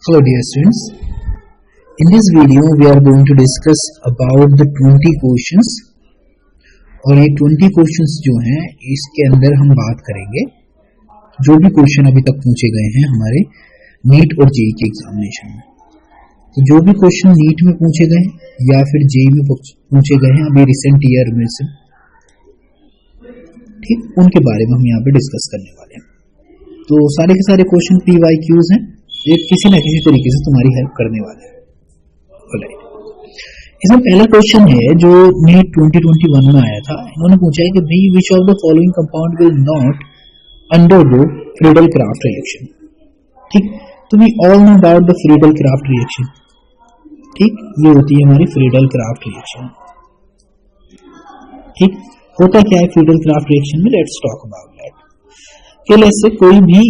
Hello dear students, in this video we are going to discuss about the 20 questions और ये 20 questions जो हैं इसके अंदर हम बात करेंगे जो भी क्वेश्चन अभी तक पूछे गए हैं हमारे नीट और जेई के एग्जामिनेशन में। तो जो भी क्वेश्चन नीट में पूछे गए या फिर जेई में पूछे गए हैं अभी रिसेंट ईयर में से, ठीक, उनके बारे में हम यहाँ पे डिस्कस करने वाले हैं। तो सारे के सारे क्वेश्चन PYQs हैं, ये किसी न किसी तरीके से तुम्हारी हेल्प करने वाले हैं। इसमें पहला क्वेश्चन है जो नीट 2021 में आया था। इन्होंने पूछा है कि भाई which of the following compound will not undergo Friedel Crafts reaction. ठीक, तो we all know about the Friedel Crafts reaction. ठीक, ये होती है हमारी फ्रीडल-क्राफ्ट रिएक्शन। ठीक, होता क्या है फ्रीडल-क्राफ्ट रिएक्शन में, लेट्स टॉक अबाउट दैट। कि जैसे कोई भी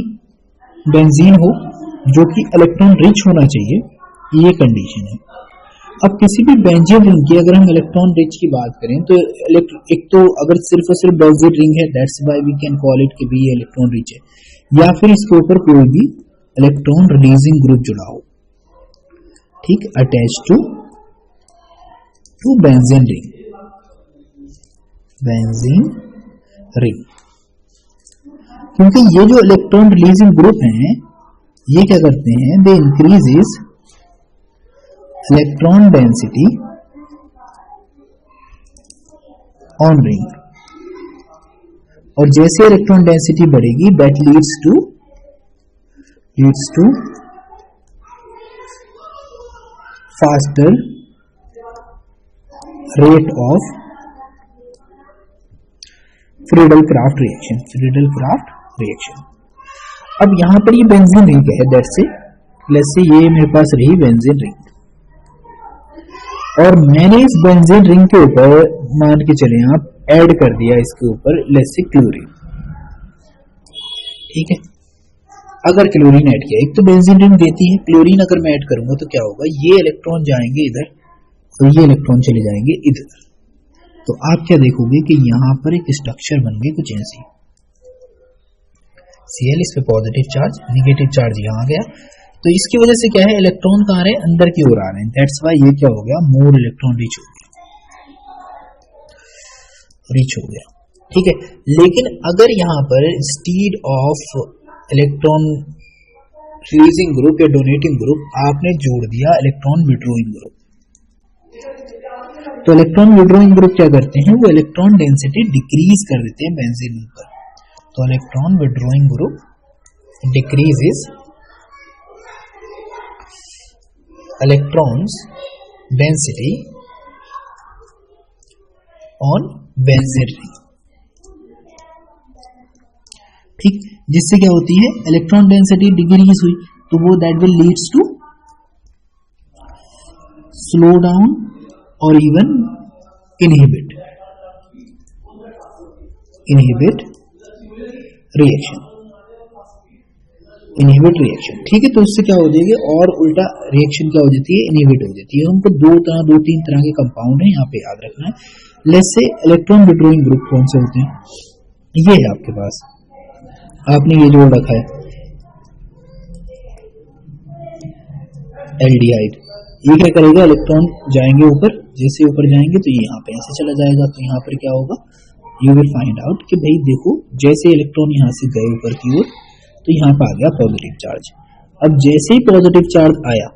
बेंजीन हो जो कि इलेक्ट्रॉन रिच होना चाहिए, ये कंडीशन है। अब किसी भी बेंजीन रिंग की अगर हम इलेक्ट्रॉन रिच की बात करें तो एक तो अगर सिर्फ और सिर्फ बेंजीन रिंग है, that's why we can call it कि भी ये इलेक्ट्रॉन रिच है, या फिर इसके ऊपर कोई भी इलेक्ट्रॉन रिलीजिंग ग्रुप जुड़ा हो, ठीक, अटैच टू बेंजीन रिंग। क्योंकि ये जो इलेक्ट्रॉन रिलीजिंग ग्रुप हैं ये क्या करते हैं, they increases electron density on ring, और जैसे इलेक्ट्रॉन डेंसिटी बढ़ेगी that leads to faster rate of Friedel Crafts reaction. अब यहां पर ये बेंजीन रिंग है, लेट्स से ये मेरे पास रही बेंजीन रिंग, और मैंने इस बेंजीन रिंग के ऊपर मान के चले आप ऐड कर दिया इसके ऊपर लेट्स से क्लोरीन। ठीक है, अगर क्लोरीन ऐड किया, एक तो बेंजीन रिंग देती है, क्लोरीन अगर मैं ऐड करूंगा तो क्या होगा, ये इलेक्ट्रॉन जाएंगे इधर और ये इलेक्ट्रॉन चले जाएंगे इधर। तो आप क्या देखोगे कि यहां पर एक स्ट्रक्चर बन गई कुछ ऐसी, Cl इस पे पॉजिटिव चार्ज, निगेटिव चार्ज यहाँ गया, तो इसकी वजह से क्या है, इलेक्ट्रॉन कहाँ रहे, अंदर की ओर आ रहे हैं, दैट्स व्हाई ये क्या हो गया, मोर इलेक्ट्रॉन रिच हो गया। ठीक है, लेकिन अगर यहाँ पर instead of electron releasing group या डोनेटिंग ग्रुप आपने जोड़ दिया इलेक्ट्रॉन विड्रॉइंग ग्रुप, तो इलेक्ट्रॉन विड्रॉइंग ग्रुप क्या करते हैं, वो इलेक्ट्रॉन डेंसिटी डिक्रीज कर देते हैं बेंजीन पर। तो electron withdrawing group decreases electrons density on benzene ring. ठीक, जिससे क्या होती है, इलेक्ट्रॉन डेंसिटी डिक्रीज हुई तो वो that will leads to slow down और इवन इनहिबिट रिएक्शन। ठीक है, तो उससे क्या हो जाएगी, और उल्टा रिएक्शन क्या हो जाती है, इनहिबिट हो जाती है। हमको दो तीन तरह के कंपाउंड है यहाँ पे याद रखना है। Let's say electron withdrawing group कौन से होते हैं, ये है आपके पास, आपने ये जोड़ रखा है एल्डिहाइड। ये क्या करेगा, इलेक्ट्रॉन जाएंगे ऊपर, जैसे ऊपर जाएंगे तो ये यहाँ पे ऐसे चला जाएगा, तो यहाँ पर क्या होगा, यू विल फाइंड आउट कि भाई देखो जैसे इलेक्ट्रॉन यहाँ से गए ऊपर की ओर तो यहाँ पे आ गया पॉजिटिव चार्ज। अब जैसे ही पॉजिटिव चार्ज आया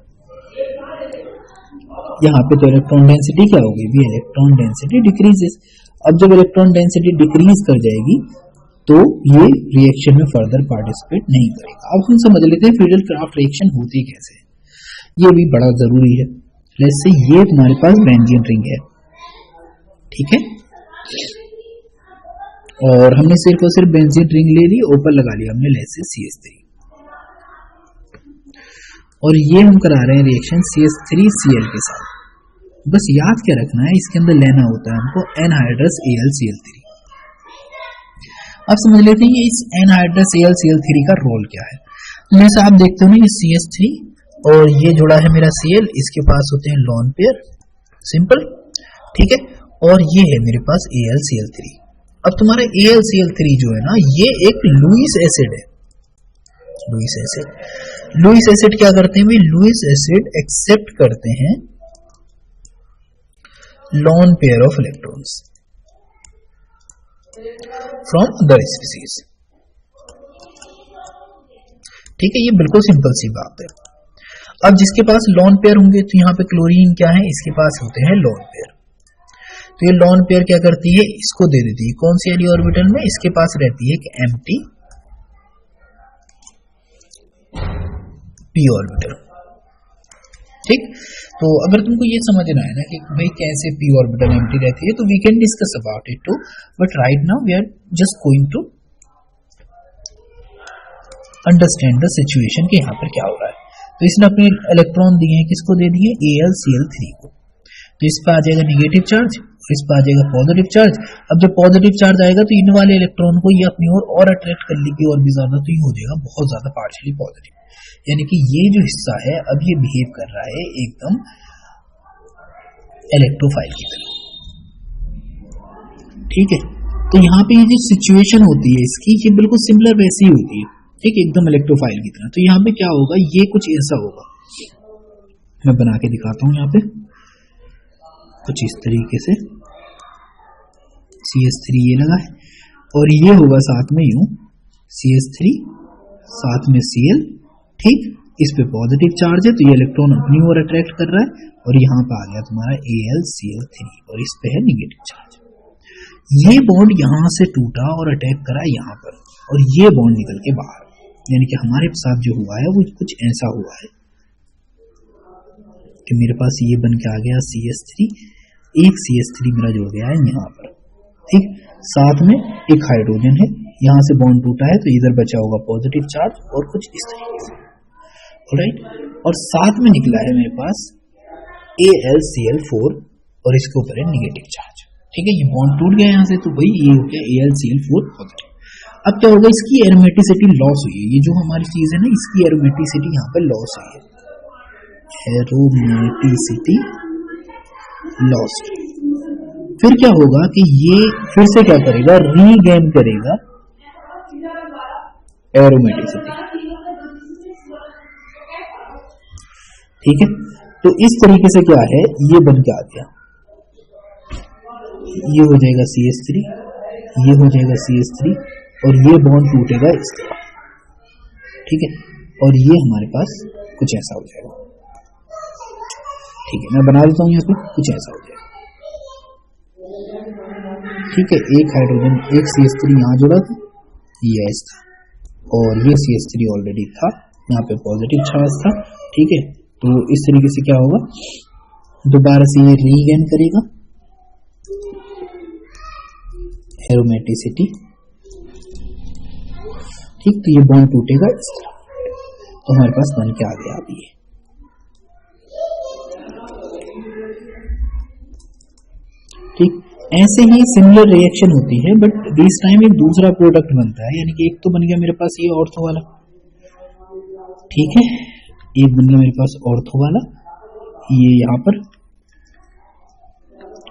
यहाँ पे तो इलेक्ट्रॉन डेंसिटी क्या होगी, भी इलेक्ट्रॉन डेंसिटी डिक्रीजेस। अब जब इलेक्ट्रॉन डेंसिटी डिक्रीज कर जाएगी तो ये रिएक्शन में फर्दर पार्टिसिपेट नहीं करेगा। अब हम समझ लेते हैं फ्रीडल-क्राफ्ट रिएक्शन होती कैसे, ये भी बड़ा जरूरी है। जैसे ये तुम्हारे पास बेंजीन रिंग है, ठीक है, और हमने सिर्फ और सिर्फ बेंजीन रिंग ले ली, ऊपर लगा लिया हमने लेसे CH3, और ये हम करा रहे हैं रिएक्शन CH3Cl के साथ। बस याद क्या रखना है, इसके अंदर लेना होता है हमको एनहाइड्रस AlCl3। अब समझ लेते हैं इस एनहाइड्रस AlCl3 का रोल क्या है। जैसे आप देखते हो ना, ये CH3 और ये जुड़ा है मेरा Cl, इसके पास होते हैं लोन पेयर, सिंपल, ठीक है, और ये है मेरे पास AlCl3। अब तुम्हारा AlCl3 जो है ना, ये एक लुईस एसिड है, लुईस एसिड। लुईस एसिड क्या करते हैं भाई, लुईस एसिड एक्सेप्ट करते हैं lone pair of electrons from other species। ठीक है, ये बिल्कुल सिंपल सी बात है। अब जिसके पास लॉन पेयर होंगे तो यहाँ पे क्लोरीन क्या है, इसके पास होते हैं लॉन पेयर। तो ये लॉन पेयर क्या करती है, इसको दे देती है कौन सी वाली ऑर्बिटल में, इसके पास रहती है एक एम्प्टी पी ऑर्बिटल। ठीक, तो अगर तुमको ये समझना है ना कि भाई कैसे पी ऑर्बिटल एम्प्टी रहती है, तो we can discuss about it too, but right now we are just going to understand the situation कि यहाँ पर क्या हो रहा है। तो इसने अपने इलेक्ट्रॉन दिए हैं, किसको दे दिए, AlCl3 को। तो इस पर आ जाएगा निगेटिव चार्ज, इस पर आ जाएगा पॉजिटिव चार्ज। अब जब पॉजिटिव चार्ज आएगा तो इन वाले इलेक्ट्रॉन को ये अपनी ओर अट्रैक्ट कर लेगी और भी ज्यादा, तो ये हो जाएगा बहुत ज्यादा पार्शियली पॉजिटिव। यानी कि ये जो हिस्सा है अब ये बिहेव कर रहा है एकदम इलेक्ट्रोफाइल की तरह। ठीक है, तो यहाँ पे ये जो सिचुएशन होती है इसकी, ये बिल्कुल सिमिलर वैसी ही होती है। ठीक है, एकदम इलेक्ट्रोफाइल की तरह। तो यहाँ पे क्या होगा, ये कुछ ऐसा होगा, मैं बना के दिखाता हूँ यहाँ पे कुछ इस तरीके से। CH3 ये लगा है और ये होगा साथ में यूं CH3 साथ में Cl। ठीक, इस पे पॉजिटिव चार्ज है तो ये इलेक्ट्रॉन अपनी ओर अट्रैक्ट कर रहा है और यहाँ पे आ गया तुम्हारा AlCl3 और इस पे है निगेटिव चार्ज। ये बॉन्ड यहाँ से टूटा और अटैक करा यहाँ पर और ये बॉन्ड निकल के बाहर, यानी कि हमारे साथ जो हुआ है वो कुछ ऐसा हुआ है कि मेरे पास ये बन के आ गया CH3, एक CH3 मेरा जुड़ गया है यहाँ पर। ठीक, साथ में एक हाइड्रोजन है, यहाँ से बॉन्ड टूटा है तो इधर बचा होगा पॉजिटिव चार्ज और कुछ इस तरीके से। ऑलराइट, और साथ में निकला है मेरे पास AlCl4 और इसके ऊपर है निगेटिव चार्ज। ठीक है, ये बॉन्ड टूट गया यहाँ से तो भाई ये हो गया AlCl4 पॉजिटिव। अब क्या होगा, इसकी एरोमेटिसिटी लॉस हुई है, ये जो हमारी चीज है ना इसकी एरोमेटिसिटी यहाँ पर लॉस हुई है, एरोमेटिसिटी लॉस। फिर क्या होगा कि ये फिर से क्या करेगा, रीगेन करेगा एरोमेटिसिटी। ठीक है, तो इस तरीके से क्या है, ये बन के आ गया, ये हो जाएगा CH3, ये हो जाएगा CH3 और ये बॉन्ड टूटेगा इस तरह। ठीक है, और ये हमारे पास कुछ ऐसा हो जाएगा। ठीक है, मैं बना देता हूं यहाँ पे, कुछ ऐसा हो जाएगा। ठीक है, एक हाइड्रोजन, एक CH3 यहाँ जुड़ा था, ये S था और ये CH3 ऑलरेडी था, यहाँ पे पॉजिटिव चार्ज था। ठीक है, तो इस तरीके से क्या होगा, दोबारा से ये रीगेन करेगा एरोमेटिसिटी। ठीक, तो ये बॉन्ड टूटेगा इस तरह, तो हमारे पास बन के आ गया अभी ये। ठीक, ऐसे ही सिमिलर रिएक्शन होती है बट दिस टाइम एक दूसरा प्रोडक्ट बनता है, यानी कि एक तो बन गया मेरे पास ये ऑर्थो वाला। ठीक है, एक बन गया मेरे पास ऑर्थो वाला ये यहां पर,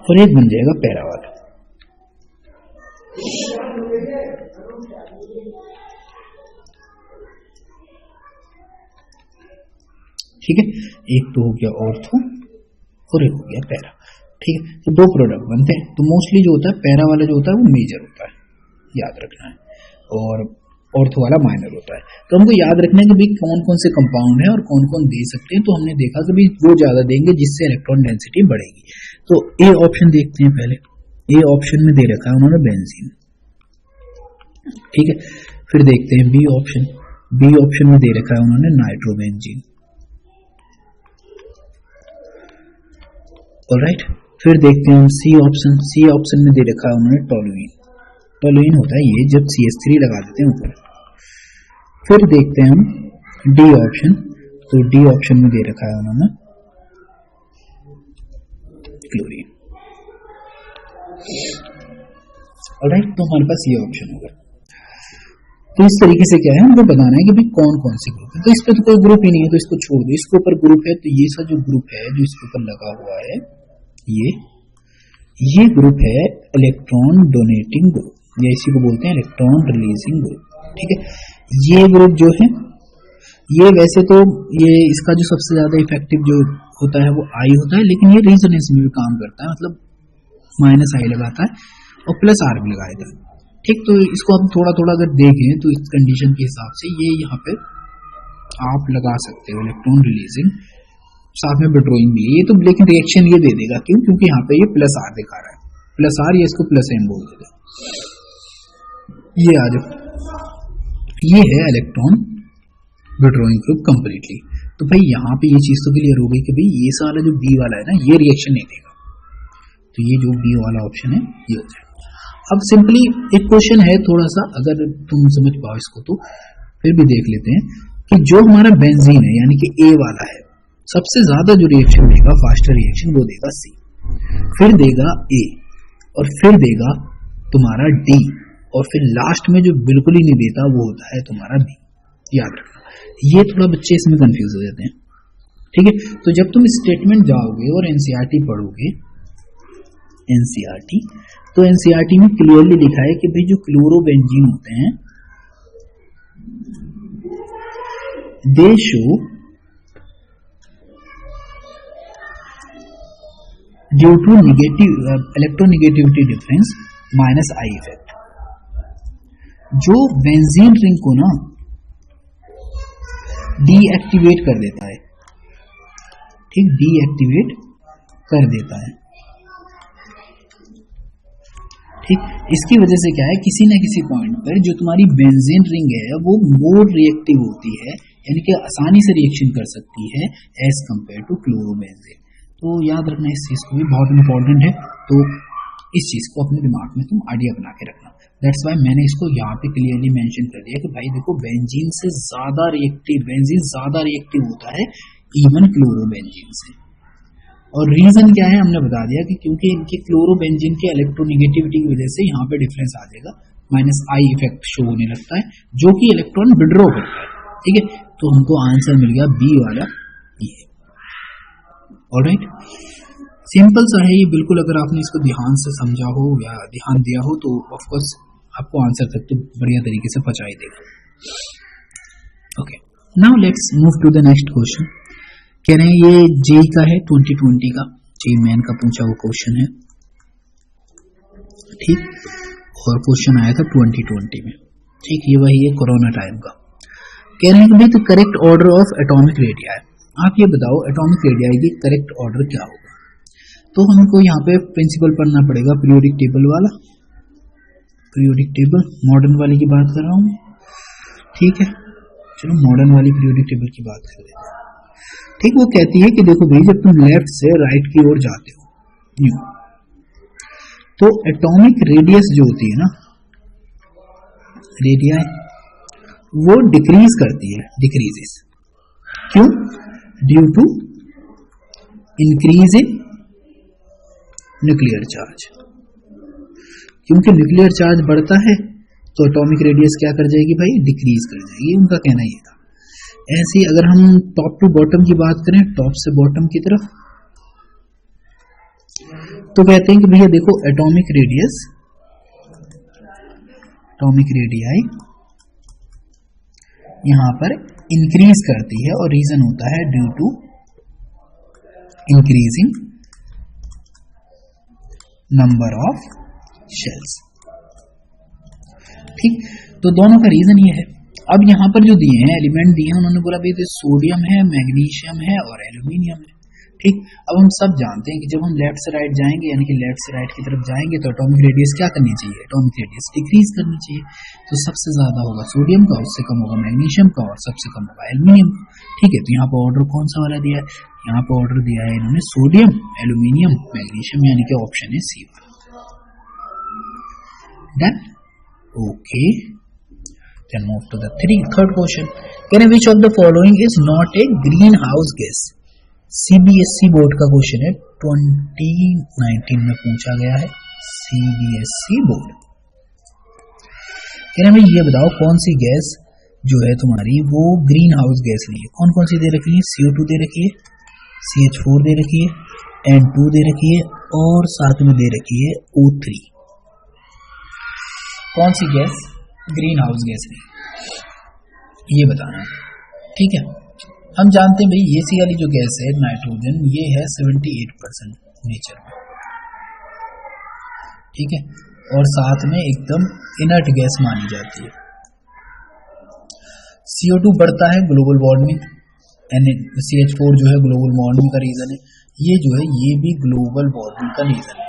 और एक बन जाएगा पैरा वाला। ठीक है, एक तो हो गया ऑर्थो और एक हो गया पैरा। ठीक है, तो दो प्रोडक्ट बनते हैं। तो मोस्टली जो होता है पैरा वाला जो होता है वो मेजर होता है, याद रखना है, और ऑर्थो वाला माइनर होता है। तो हमको याद रखना है कि भाई कौन कौन से कंपाउंड है और कौन कौन दे सकते हैं। तो हमने देखा कि भाई वो ज्यादा देंगे जिससे इलेक्ट्रॉन डेंसिटी बढ़ेगी। तो ए ऑप्शन देखते हैं पहले। ए ऑप्शन में दे रखा है उन्होंने बेंजीन। ठीक है, फिर देखते हैं बी ऑप्शन। बी ऑप्शन में दे रखा है उन्होंने नाइट्रोबेंजीन। ऑलराइट, फिर देखते हैं सी ऑप्शन। सी ऑप्शन में दे रखा है उन्होंने टोलुइन। टोलुइन होता है ये जब CH3 लगा देते हैं ऊपर। फिर देखते हैं हम डी ऑप्शन। तो डी ऑप्शन में दे रखा है उन्होंने क्लोरीन। ऑलराइट, तो हमारे पास ये ऑप्शन होगा। तो इस तरीके से क्या है, हमको बताना है कि भाई कौन कौन से ग्रुप है। तो इस पे तो कोई ग्रुप ही नहीं है तो इसको छोड़ दो। इसके ऊपर ग्रुप है तो ये सा जो ग्रुप है जो इसके ऊपर लगा हुआ है ये ग्रुप है इलेक्ट्रॉन डोनेटिंग ग्रुप, या इसी को बोलते हैं इलेक्ट्रॉन रिलीजिंग ग्रुप। ठीक है, ये ग्रुप जो है ये वैसे तो ये इसका जो सबसे ज्यादा इफेक्टिव जो होता है वो आई होता है, लेकिन ये रेजोनेंस में भी काम करता है, मतलब माइनस आई लगाता है और प्लस आर भी लगाएगा। ठीक, तो इसको हम थोड़ा थोड़ा अगर देखें तो इस कंडीशन के हिसाब से ये यहाँ पे आप लगा सकते हो इलेक्ट्रॉन रिलीजिंग, साथ में विड्रॉइंग भी है ये तो, लेकिन रिएक्शन ये दे देगा, क्यों? क्योंकि यहाँ पे ये प्लस आर दिखा रहा है, प्लस आर, ये इसको प्लस एम बोल देगा। ये आ जाओ, ये है इलेक्ट्रॉन विड्रॉइंग ग्रुप कंप्लीटली। तो भाई यहाँ पे ये चीज तो क्लियर हो गई कि भाई ये सारा जो बी वाला है ना ये रिएक्शन नहीं देगा, तो ये जो बी वाला ऑप्शन है ये हो जाएगा। अब सिंपली एक क्वेश्चन है थोड़ा सा, अगर तुम समझ पाओ इसको तो फिर भी देख लेते हैं कि जो हमारा बेंजीन है यानी कि ए वाला है, सबसे ज्यादा जो रिएक्शन देगा फास्टर रिएक्शन वो देगा सी, फिर देगा ए, और फिर देगा तुम्हारा डी, और फिर लास्ट में जो बिल्कुल ही नहीं देता वो होता है तुम्हारा बी। याद रखना, ये थोड़ा बच्चे इसमें कंफ्यूज हो जाते हैं। ठीक है, तो जब तुम स्टेटमेंट जाओगे और एनसीईआरटी पढ़ोगे, एनसीईआरटी, तो एनसीईआरटी में क्लियरली लिखा है कि भाई जो क्लोरोबेंजीन होते हैं they show due to negative electronegativity difference minus I effect. जो बेंजीन रिंग को ना डीएक्टिवेट कर देता है, ठीक, डीएक्टिवेट कर देता है, ठीक, इसकी वजह से क्या है, किसी ना किसी पॉइंट पर जो तुम्हारी बेंजीन रिंग है वो मोर रिएक्टिव होती है, यानी कि आसानी से रिएक्शन कर सकती है एज कंपेयर टू क्लोरोबेंजीन। तो याद रखना इस चीज को भी, बहुत इंपॉर्टेंट है, तो इस चीज को अपने दिमाग में तुम आइडिया बना के रखना। दैट्स वाई मैंने इसको यहाँ पे क्लियरली मेंशन कर दिया कि भाई देखो बेंजीन से ज्यादा रिएक्टिव, बेंजीन ज्यादा रिएक्टिव होता है इवन क्लोरोबेंजीन से। और रीजन क्या है हमने बता दिया कि क्योंकि इनकी क्लोरोबेंजीन के इलेक्ट्रोनेगेटिविटी की वजह से यहाँ पे डिफरेंस आ जाएगा, माइनस आई इफेक्ट शो होने लगता है जो कि इलेक्ट्रॉन विड्रॉ करता है। ठीक है, तो हमको आंसर मिल गया बी वाला ये। ऑलराइट, सिंपल सा है ये बिल्कुल, अगर आपने इसको ध्यान से समझा हो या ध्यान दिया हो तो ऑफकोर्स आपको आंसर तक तो बढ़िया तरीके से पहुंचा ही देगा। Okay, now let's move to the next question. कह रहे हैं ये जेई का है 2020 का, जेई मेन का पूछा हुआ क्वेश्चन है, ठीक, और क्वेश्चन आया था 2020 में, ठीक, ये वही है कोरोना टाइम का। कह रहे हैं कि भाई the correct order of atomic radii, आप ये बताओ एटॉमिक रेडियाई की करेक्ट ऑर्डर क्या होगा। तो हमको यहाँ पे प्रिंसिपल पढ़ना पड़ेगा पीरियोडिक टेबल वाला, पीरियोडिक टेबल मॉडर्न वाली की बात कर रहा हूँ, ठीक है, चलो मॉडर्न वाली पीरियोडिक टेबल की बात कर लेते हैं। ठीक, वो कहती है कि देखो भाई जब तुम लेफ्ट से राइट की ओर जाते हो यूं, तो एटॉमिक रेडियस जो होती है ना, रेडियाई वो डिक्रीज करती है, डिक्रीजेस, क्यों? Due to increase in nuclear charge, क्योंकि न्यूक्लियर चार्ज बढ़ता है तो एटॉमिक रेडियस क्या कर जाएगी भाई, डिक्रीज कर जाएगी, उनका कहना ये था। ऐसे ही अगर हम टॉप टू बॉटम की बात करें, टॉप से बॉटम की तरफ, तो कहते हैं कि भैया देखो एटॉमिक रेडियस, एटॉमिक रेडियाई यहां पर इंक्रीज करती है और रीजन होता है due to increasing number of shells. ठीक, तो दोनों का रीजन ये है। अब यहां पर जो दिए हैं एलिमेंट दिए हैं, उन्होंने बोला भाई सोडियम है, मैग्नीशियम है और एल्यूमिनियम है। ठीक, अब हम सब जानते हैं कि जब हम लेफ्ट से राइट जाएंगे, यानी कि लेफ्ट से राइट की तरफ जाएंगे, तो एटॉमिक रेडियस क्या करनी चाहिए, एटॉमिक रेडियस डिक्रीज करनी चाहिए। तो सबसे ज्यादा होगा सोडियम का, उससे कम होगा मैग्नीशियम का और सबसे कम होगा एल्यूमिनियम का। ठीक है, तो यहाँ पर ऑर्डर कौन सा वाला दिया है, यहाँ पर ऑर्डर दिया है इन्होंने सोडियम, एल्यूमिनियम, मैग्नीशियम, यानी कि ऑप्शन है सी वाला। Done, okay, then move to the third question. Can which of the following is not a greenhouse gas? CBSE board का क्वेश्चन है, 2019 में पूछा गया है, सीबीएसई बोर्ड। कह रहे भाई ये बताओ कौन सी गैस जो है तुम्हारी वो ग्रीन हाउस गैस नहीं है। कौन कौन सी दे रखी है, CO2 दे रखी है, CH4 दे रखी है, N2 दे रखी है और साथ में दे रखी है O3। कौन सी गैस ग्रीन हाउस गैस नहीं, ये बताना है। ठीक है, हम जानते हैं भाई ये सी वाली जो गैस है नाइट्रोजन, ये है 78% नेचर में, ठीक है, और साथ में एकदम इनर्ट गैस मानी जाती है। CO2 बढ़ता है ग्लोबल वार्मिंग, CH4 जो है ग्लोबल वार्मिंग का रीजन है, ये जो है ये भी ग्लोबल वार्मिंग का रीजन है,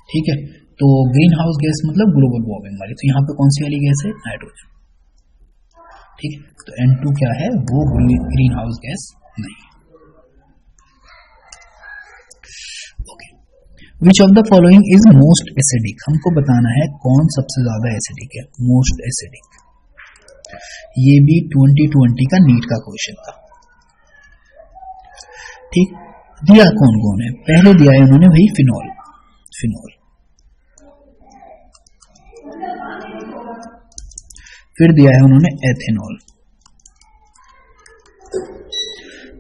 ठीक है। तो ग्रीन हाउस गैस मतलब ग्लोबल वार्मिंग वाली, तो यहाँ पे कौन सी वाली गैस है, नाइट्रोजन, ठीक है। तो N2 क्या है, वो ग्रीन हाउस गैस नहीं। Okay, which of the following is most acidic, हमको बताना है कौन सबसे ज्यादा एसिडिक है, मोस्ट एसिडिक। ये भी 2020 का नीट का क्वेश्चन था, ठीक। दिया कौन कौन है, पहले दिया है उन्होंने भाई फिनॉल, फिनॉल, फिर दिया है उन्होंने एथेनॉल,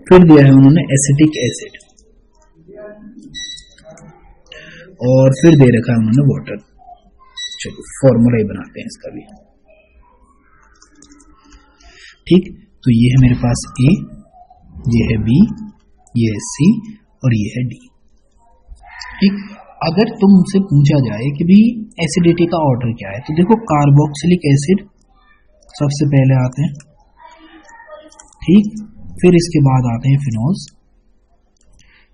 फिर दिया है उन्होंने एसिटिक एसिड, और फिर दे रखा है उन्होंने वाटर। चलो फॉर्मूला ही बनाते हैं इसका भी, ठीक। तो ये है मेरे पास A, ये है B, ये है C और ये है D, ठीक। अगर तुमसे पूछा जाए कि भाई एसिडिटी का ऑर्डर क्या है, तो देखो कार्बोक्सिलिक एसिड सबसे पहले आते हैं, ठीक, फिर इसके बाद आते हैं फिनोल्स,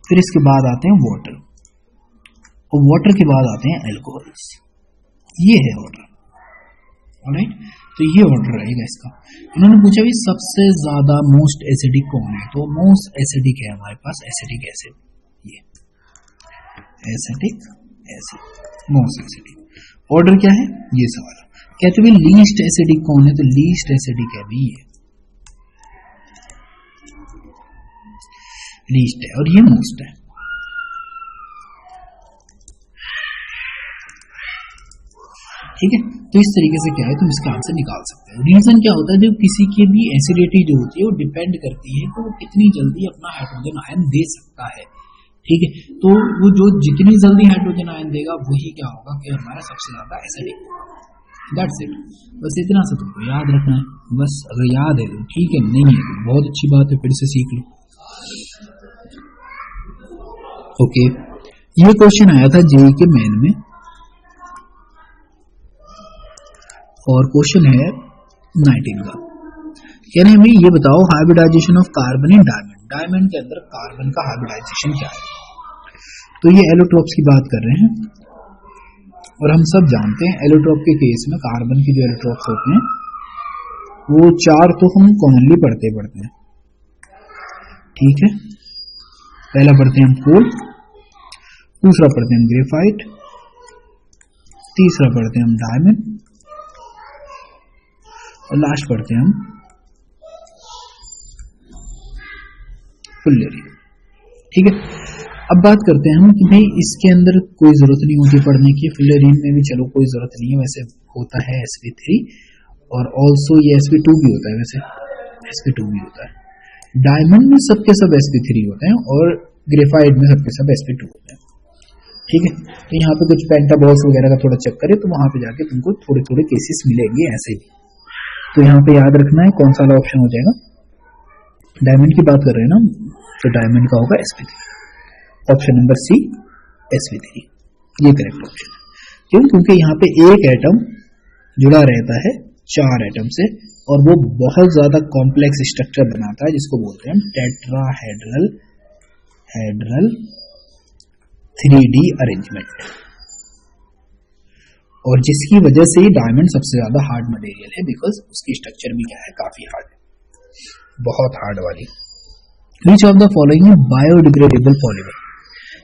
फिर इसके बाद आते हैं वाटर, और वाटर के बाद आते हैं एल्कोहल्स, ये है ऑर्डर, ऑलराइट। तो ये ऑर्डर रहेगा इसका। इन्होंने पूछा भी सबसे ज्यादा मोस्ट एसिडिक कौन है, तो मोस्ट एसिडिक है हमारे पास एसिटिक एसिड, ये acetic acid, most acidic. Order क्या है ये सवाल, कहते भी लीस्ट एसिडिक कौन है, तो लीस्ट एसिडिक है भी ये, लीस्ट है और ये मोस्ट है, ठीक है। तो इस तरीके से क्या है तुम इसका आंसर निकाल सकते हो। रीजन क्या होता है, जो किसी की भी एसिडिटी जो होती है वो डिपेंड करती है कि वो कितनी जल्दी अपना हाइड्रोजन आयन दे सकता है, ठीक है। तो वो जो जितनी जल्दी हाइड्रोजन आयन देगा वही क्या होगा कि हमारा सबसे ज्यादा एसिडिक होगा। दैट्स इट, बस इतना सा तुमको याद रखना है, बस अगर याद है तो ठीक है, नहीं है तो बहुत अच्छी बात है, फिर से सीख लो। ओके, ये क्वेश्चन आया था जेईई के मेन में, और क्वेश्चन है 19 का, कह रहे हैं ये बताओ hybridisation of carbon in diamond, diamond के अंदर कार्बन का हाइब्रिडाइजेशन क्या है। तो ये एलोट्रोप्स की बात कर रहे हैं, और हम सब जानते हैं एलोट्रोप के केस में कार्बन की जो एलोट्रोप्स होते हैं वो 4 तो हम कॉमनली पढ़ते हैं, ठीक है। पहला पढ़ते हैं हम कोल, दूसरा पढ़ते हैं हम ग्रेफाइट, तीसरा पढ़ते हैं हम डायमंड, और लास्ट पढ़ते हैं हम फुल्लेरी, ठीक है। अब बात करते हैं हम कि भाई इसके अंदर कोई जरूरत नहीं होती पढ़ने की, फुल्लेरीन में भी चलो कोई जरूरत नहीं है, वैसे होता है sp3, और ऑल्सो ये sp2 भी होता है, वैसे sp2 भी होता है। डायमंड में सबके सब sp3 होते हैं, और ग्रेफाइट में सबके सब sp2 होते हैं, ठीक है। तो यहाँ पे कुछ पेंटाबॉल्स वगैरह का थोड़ा चक्कर है, तो वहां पे जाके तुमको थोड़े थोड़े केसेस मिलेंगे ऐसे भी, तो यहाँ पे याद रखना है कौन सा ऑप्शन हो जाएगा। डायमंड की बात कर रहे हैं ना, तो डायमंड का होगा sp3, option number C sp3, ये करेक्ट ऑप्शन है। क्यों, क्योंकि यहाँ पे एक एटम जुड़ा रहता है 4 एटम से, और वो बहुत ज्यादा कॉम्प्लेक्स स्ट्रक्चर बनाता है जिसको बोलते हैं टेट्राहेड्रल 3D अरेंजमेंट, और जिसकी वजह से ही डायमंड सबसे ज्यादा हार्ड मटेरियल है, बिकॉज उसकी स्ट्रक्चर भी क्या है, काफी हार्ड है, बहुत हार्ड वाली। विच of the following biodegradable polymer,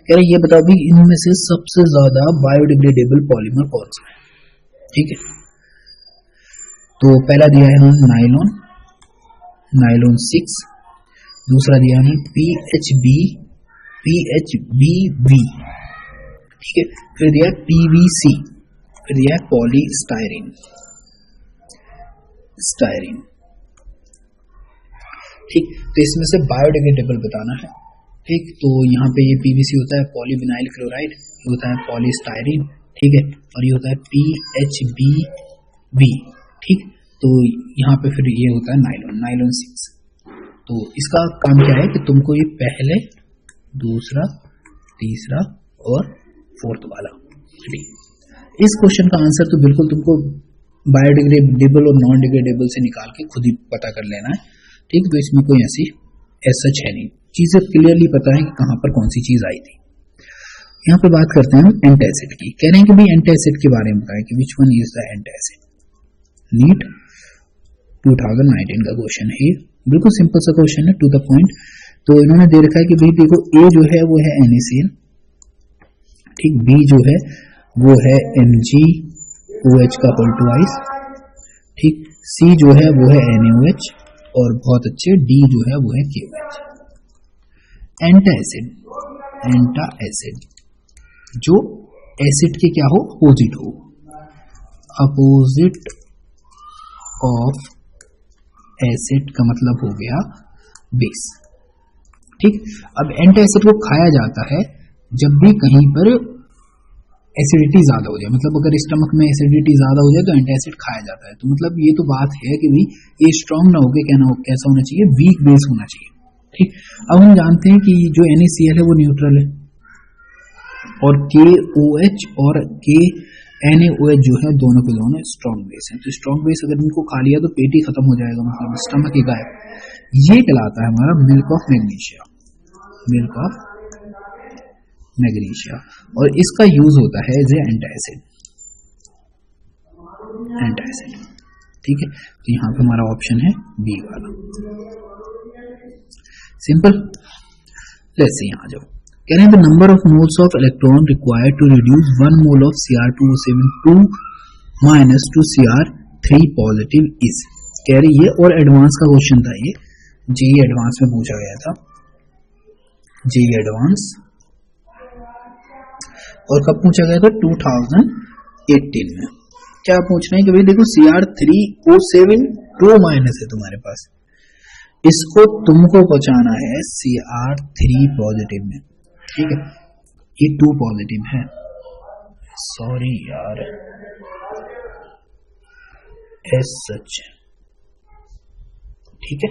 कह रहे ये बताओ भी इनमें से सबसे ज्यादा बायोडिग्रेडेबल पॉलीमर कौन सा है, ठीक है। तो पहला दिया है उन्होंने नायलॉन, नायलॉन 6, दूसरा दिया है PHBV, ठीक है, फिर दिया है PVC, फिर दिया है पॉलीस्टायरीन, ठीक। तो इसमें से बायोडिग्रेडेबल बताना है, ठीक। तो यहाँ पे ये PVC होता है पॉलीविनाइल क्लोराइड, ये होता है पॉलीस्टायरीन, ठीक है, और ये होता है PHBV, V, ठीक। तो यहाँ पे फिर ये होता है नाइलॉन, नाइलॉन 6। तो इसका काम क्या है कि तुमको ये पहले, दूसरा, तीसरा और फोर्थ वाला, ठीक। इस क्वेश्चन का आंसर तो बिल्कुल तुमको बायोडिग्रेडेबल और नॉन डिग्रेडेबल से निकाल के खुद ही पता कर लेना है, ठीक। तो इसमें कोई ऐसी सच है नहीं, चीजें क्लियरली पता है कि कहां पर कौन सी चीज आई थी। यहाँ पे बात करते हैं हम एंटासिड की। कह रहे हैं कि भाई एंटासिड के बारे में बताएं कि which one is the antacid. NEET 2019 का क्वेश्चन है, बिल्कुल सिंपल सा क्वेश्चन है, टू द पॉइंट। तो इन्होंने दे रखा है कि भाई देखो ए जो है वो है NaCl, ठीक। बी जो है वो है MgOH का होल ट्वाइस, ठीक। सी जो है वो है NaOH और बहुत अच्छे डी जो है वो है KOH। एंटासिड, एंटासिड जो एसिड के क्या हो, अपोजिट हो, अपोजिट ऑफ एसिड का मतलब हो गया बेस, ठीक। अब एंटासिड को खाया जाता है जब भी कहीं पर एसिडिटी ज्यादा हो जाए, मतलब अगर स्टमक में एसिडिटी ज्यादा हो जाए तो एंटासिड खाया जाता है। तो मतलब ये तो बात है कि भाई ये स्ट्रांग ना होके कैसा होना चाहिए, वीक बेस होना चाहिए, ठीक। अब हम जानते हैं कि जो NaCl है वो न्यूट्रल है और KOH और NaOH जो है दोनों के दोनों स्ट्रॉन्ग बेस है। तो स्ट्रॉन्ग बेस अगर इनको खा लिया तो पेट ही खत्म हो जाएगा, मतलब स्टमक ही गायब। ये कहलाता है हमारा milk of magnesia, milk of magnesia, और इसका यूज होता है एज ए एंटासिड, एंटासिड, ठीक है। तो यहाँ पे हमारा ऑप्शन है बी वाला, सिंपल। लेट्स सी, यहाँ जाओ। कह रहे हैं the number of moles of electron required to reduce 1 mole of Cr2O7 2 minus to Cr3 positive is. कह रही है, और एडवांस का क्वेश्चन था ये, जेई एडवांस में पूछा गया था, जेई एडवांस, और कब पूछा गया था, 2018 में। क्या पूछ रहे हैं कि भाई देखो Cr3O7 2 माइनस है तुम्हारे पास, इसको तुमको पहुंचाना है Cr3 पॉजिटिव में, ठीक है। ये 2 पॉजिटिव है, सॉरी यार, एस सच, ठीक है,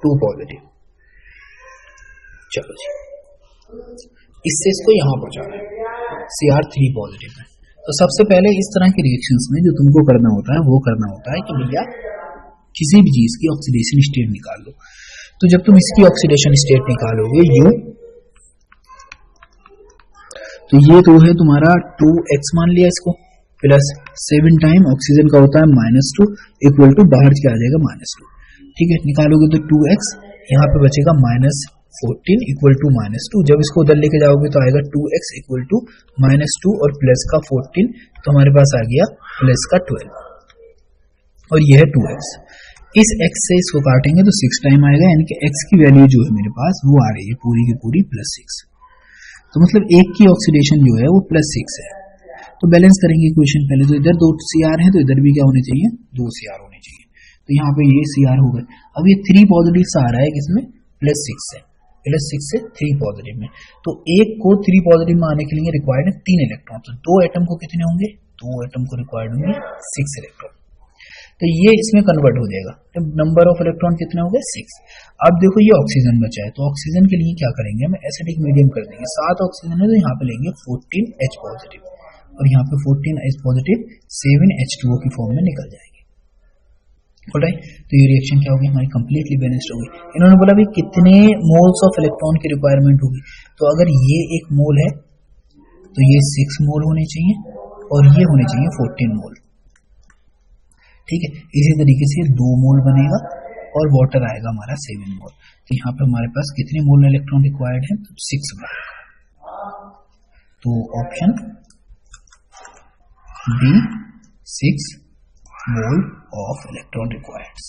2 पॉजिटिव। चलो जी, इससे इसको यहां पहुंचाना है Cr3 पॉजिटिव में। तो सबसे पहले इस तरह के रिएक्शंस में जो तुमको करना होता है वो करना होता है कि भैया किसी भी चीज की ऑक्सीडेशन स्टेट निकाल लो। तो जब तुम इसकी ऑक्सीडेशन स्टेट निकालोगे यू, तो ये तो है तुम्हारा 2x मान लिया इसको, प्लस 7 टाइम ऑक्सीजन का होता है -2 इक्वल टू बाहर क्या आ जाएगा -2, ठीक है। निकालोगे तो 2x, यहाँ पे बचेगा -14 इक्वल टू -2। जब इसको उधर लेके जाओगे तो आएगा 2x इक्वल टू -2 और प्लस का 14, तो हमारे पास आ गया प्लस का 12 और यह है 2x। इस x से इसको काटेंगे तो 6 टाइम आएगा, यानी कि x की वैल्यू जो है मेरे पास वो आ रही है पूरी की पूरी +6। तो मतलब एक की ऑक्सीडेशन जो है वो +6 है। तो बैलेंस करेंगे इक्वेशन, पहले तो इधर 2 Cr है तो इधर भी क्या होने चाहिए, 2 Cr होने चाहिए। तो यहाँ पे ये Cr हो गए। अब ये 3 पॉजिटिव से आ रहा है किसमें, +6 से, +6 से 3 पॉजिटिव में। तो एक को 3 पॉजिटिव में आने के लिए रिक्वायर्ड है 3 इलेक्ट्रॉन, तो 2 एटम को कितने होंगे, 2 एटम को रिक्वायर्ड होंगे 6 इलेक्ट्रॉन। तो ये इसमें कन्वर्ट हो जाएगा, तो नंबर ऑफ इलेक्ट्रॉन कितने हो गए, 6। अब देखो ये ऑक्सीजन बचा है, तो ऑक्सीजन के लिए क्या करेंगे, हम एसिडिक मीडियम कर देंगे। 7 ऑक्सीजन है तो यहाँ पे लेंगे 14H पॉजिटिव, और यहाँ पे 14H पॉजिटिव 7H2O की फॉर्म में निकल जाएंगे। ऑलराइट, तो ये रिएक्शन क्या होगी हमारी, कंप्लीटली बैलेंस्ड होगी। इन्होंने बोला भाई कितने मोल्स ऑफ इलेक्ट्रॉन की रिक्वायरमेंट होगी, तो अगर ये 1 मोल है तो ये 6 मोल होने चाहिए और ये होने चाहिए 14 मोल, ठीक है। इसी तरीके से 2 मोल बनेगा और वाटर आएगा हमारा 7 मोल। तो यहाँ पे हमारे पास कितने मोल इलेक्ट्रॉन रिक्वायर्ड है, 6 मोल। तो option b 6 mole of electron required,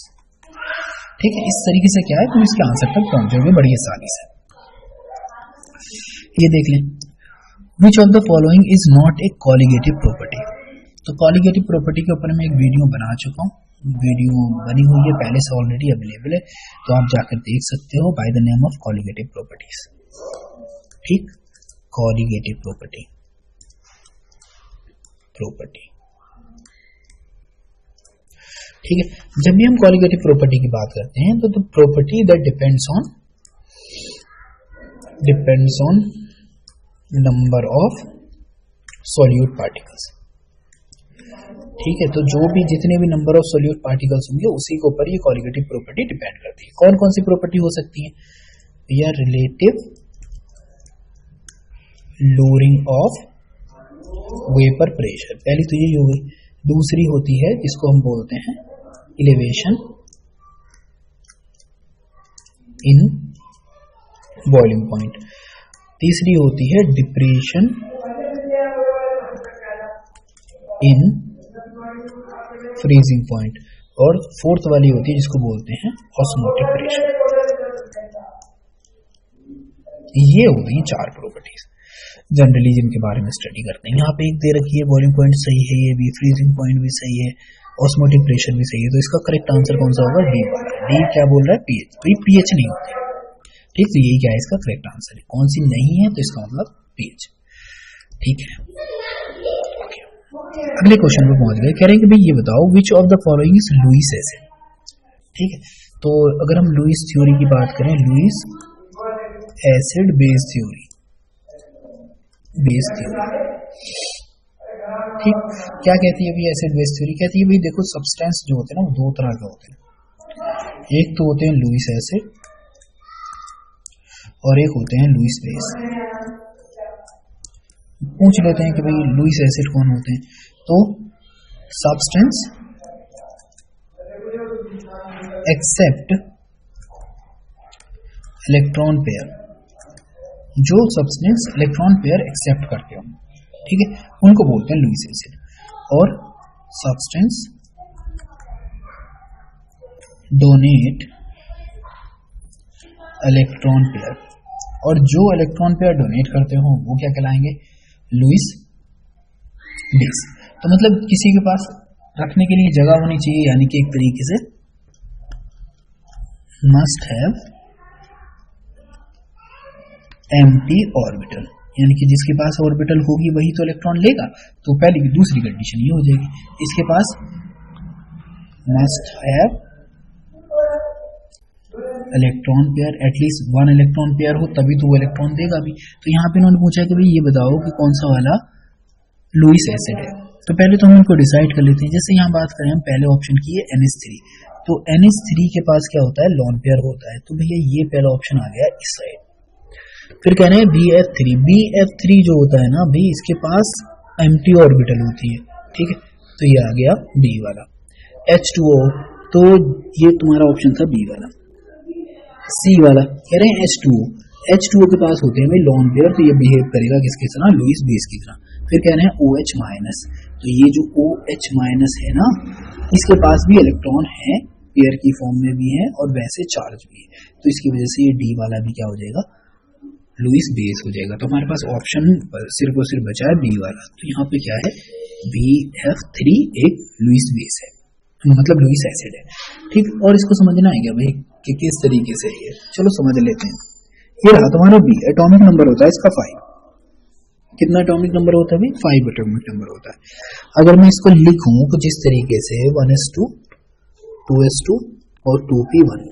ठीक है। इस तरीके से क्या है तुम इसके आंसर तक पहुंचोगे बड़ी आसानी से। ये देख लें, विच of the following is not a colligative property. तो कॉलिगेटिव प्रॉपर्टी के ऊपर मैं एक वीडियो बना चुका हूँ, वीडियो बनी हुई है पहले से, ऑलरेडी अवेलेबल है, तो आप जाकर देख सकते हो, by the name of colligative properties, ठीक। कॉलिगेटिव प्रॉपर्टी, ठीक है, जब भी हम कॉलिगेटिव प्रॉपर्टी की बात करते हैं तो the property that depends on number of solute particles. ठीक है, तो जो भी जितने भी नंबर ऑफ सॉल्यूट पार्टिकल्स होंगे उसी के ऊपर ये कॉलिगेटिव प्रॉपर्टी डिपेंड करती है। कौन कौन सी प्रॉपर्टी हो सकती है? या relative lowering of vapour pressure, पहली तो यही हो गई। दूसरी होती है जिसको हम बोलते हैं इलेवेशन इन बॉइलिंग पॉइंट। तीसरी होती है डिप्रेशन इन फ्रीजिंग पॉइंट, और फोर्थ वाली होती है जिसको बोलते हैं ऑस्मोटिक प्रेशर। ये हो गई 4 प्रॉपर्टीज जनरली जिनके बारे में स्टडी करते हैं। यहाँ पे एक दे रखी है बॉइलिंग पॉइंट सही है, ये भी फ्रीजिंग पॉइंट भी सही है, ऑस्मोटिक प्रेशर भी सही है, तो इसका करेक्ट आंसर कौन सा होगा? डी वाला। डी क्या बोल रहा है? पीएच। तो ये पीएच नहीं होता, ठीक, तो यही क्या है इसका करेक्ट आंसर है। कौन सी नहीं है तो इसका मतलब पीएच। ठीक है, अगले क्वेश्चन पे पहुंच गए। कह रहे हैं कि भाई ये बताओ which of the following is Lewis acid. ठीक है, तो अगर हम लुईस थ्योरी की बात करें, लुईस एसिड बेस थ्योरी, ठीक, क्या कहती है अभी एसिड बेस थ्योरी? कहती है भाई देखो सब्सटेंस जो होते हैं ना वो 2 तरह के होते हैं। एक तो होते हैं लुईस एसिड और एक होते हैं लुईस बेस। पूछ लेते हैं कि भाई लुईस एसिड कौन होते हैं? तो सब्सटेंस एक्सेप्ट इलेक्ट्रॉन पेयर, जो सब्सटेंस इलेक्ट्रॉन पेयर एक्सेप्ट करते हो, ठीक है, उनको बोलते हैं लुईस एसिड। और सब्सटेंस डोनेट इलेक्ट्रॉन पेयर, और जो इलेक्ट्रॉन पेयर डोनेट करते हो वो क्या कहलाएंगे? Lewis base. तो मतलब किसी के पास रखने के लिए जगह होनी चाहिए, यानी कि एक तरीके से मस्ट हैव एम्प्टी ऑर्बिटल, यानी कि जिसके पास ऑर्बिटल होगी वही तो इलेक्ट्रॉन लेगा। तो पहली की दूसरी कंडीशन ये हो जाएगी, इसके पास must have electron pair, at least 1 electron pair हो तभी तो वो इलेक्ट्रॉन देगा भी। तो यहाँ पे इन्होंने पूछा कि भाई ये बताओ कि कौन सा वाला लुईस एसिड है। तो पहले तो हम इनको डिसाइड कर लेते हैं। जैसे यहाँ बात करें हम पहले ऑप्शन की है NH3, तो NH3 के पास क्या होता है? लॉन पेयर होता है। तो भैया ये पहला ऑप्शन आ गया इस साइड। फिर कह रहे हैं BF3, BF3 जो होता है ना भाई इसके पास एम्प्टी ऑर्बिटल होती है, ठीक है, तो ये आ गया B वाला। H2O, तो ये तुम्हारा ऑप्शन था B वाला। C वाला कह रहे हैं H2O, H2O के पास होते हैं भाई लॉन पेयर, तो ये बिहेव करेगा किसकी तरह? लुईस बेस की तरह। फिर कह रहे हैं OH-, तो ये जो OH- है ना इसके पास भी इलेक्ट्रॉन है, पेयर की फॉर्म में भी है और वैसे चार्ज भी है, तो इसकी वजह से ये D वाला भी क्या हो जाएगा? लुईस बेस हो जाएगा। तो हमारे पास ऑप्शन सिर्फ और सिर्फ बचा है B वाला। तो यहाँ पे क्या है? BF3 एक लुईस बेस है, मतलब लुईस एसिड है, ठीक। और इसको समझना है क्या भाई कि किस तरीके से ये, चलो समझ लेते हैं। ये रहा तुम्हारा B, एटॉमिक नंबर होता है इसका 5। कितना एटॉमिक नंबर होता है भाई? 5 एटॉमिक नंबर होता है। अगर मैं इसको लिखूं तो जिस तरीके से 1s2 2s2 और 2p1,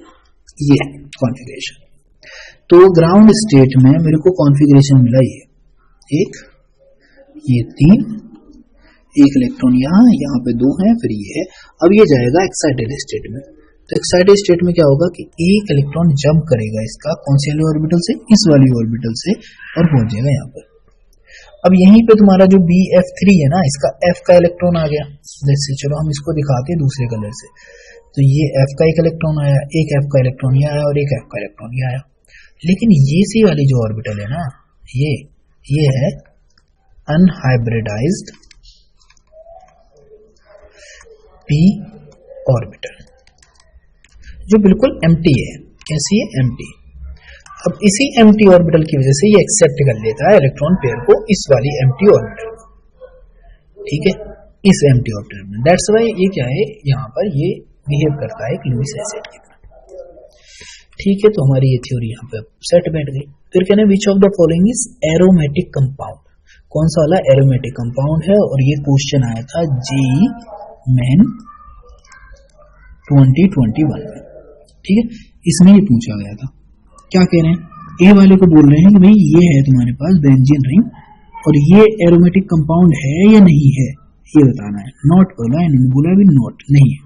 ये है कॉन्फ़िगरेशन। तो ग्राउंड स्टेट में मेरे को कॉन्फ़िगरेशन मिला ये 3, एक इलेक्ट्रॉन यहाँ पे 2 है, फिर ये है। अब ये जाएगा एक्साइटेड स्टेट में। तो एक्साइटेड स्टेट में क्या होगा कि एक इलेक्ट्रॉन जंप करेगा इसका कौन सी वाली ऑर्बिटल से? इस वाली ऑर्बिटल से, और पहुंच जाएगा यहाँ पर। अब यहीं पे तुम्हारा जो BF3 है ना इसका F का इलेक्ट्रॉन आ गया। जैसे चलो हम इसको दिखाते हैं दूसरे कलर से। तो ये F का एक इलेक्ट्रॉन आया, एक F का इलेक्ट्रॉन ये आया और एक F का इलेक्ट्रॉन ये आया। लेकिन ये सी वाली जो ऑर्बिटल है ना ये है अनहाइब्रिडाइज्ड p ऑर्बिटल, जो बिल्कुल एम्प्टी है। कैसी है? एम्प्टी। अब इसी एम्प्टी ऑर्बिटल की वजह से ये एक्सेप्ट कर लेता है इलेक्ट्रॉन पेयर को इस वाली एम्प्टी ऑर्बिटल, ठीक है, इस एम्प्टी ऑर्बिटल में। दैट्स व्हाई ये क्या है, यहाँ पर ये बिहेव करता है एक लुईस एसिड की तरह, ठीक है। तो हमारी ये थ्योरी यहाँ पे सेट बैठ गई। फिर कहना है विच of the following is aromatic compound, कौन सा वाला एरोमेटिक कंपाउंड है? और ये क्वेश्चन आया था JEE मेन 2021 में। ठीक है, इसमें ये पूछा गया था। क्या कह रहे हैं, ए वाले को बोल रहे हैं कि भाई ये है तुम्हारे पास बेंजीन रिंग और ये एरोमेटिक कंपाउंड है या नहीं है, ये बताना है। नॉट बोला है, इन्होंने बोला भी नॉट नहीं है।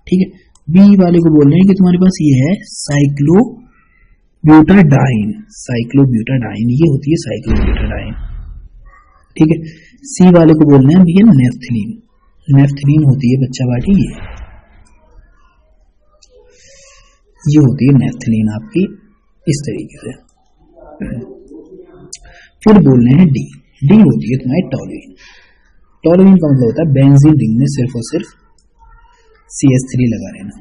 ठीक है, बी वाले को बोल रहे हैं कि तुम्हारे पास ये है साइक्लोब्यूटाडाइन, साइक्लोब्यूटाडाइन ये होती है साइक्लोब्यूटाडाइन। ठीक है, सी वाले को बोल रहे हैं ये नेफ्थलीन, नेफ्थलीन होती है बच्चा बाटी, ये होती है नेफ्थलीन आपकी इस तरीके से। फिर बोल रहे हैं डी, डी होती है तुम्हारी टॉलुइन। टॉलुइन का मतलब होता है बेंजीन रिंग में सिर्फ और सिर्फ CH3 लगा लेना।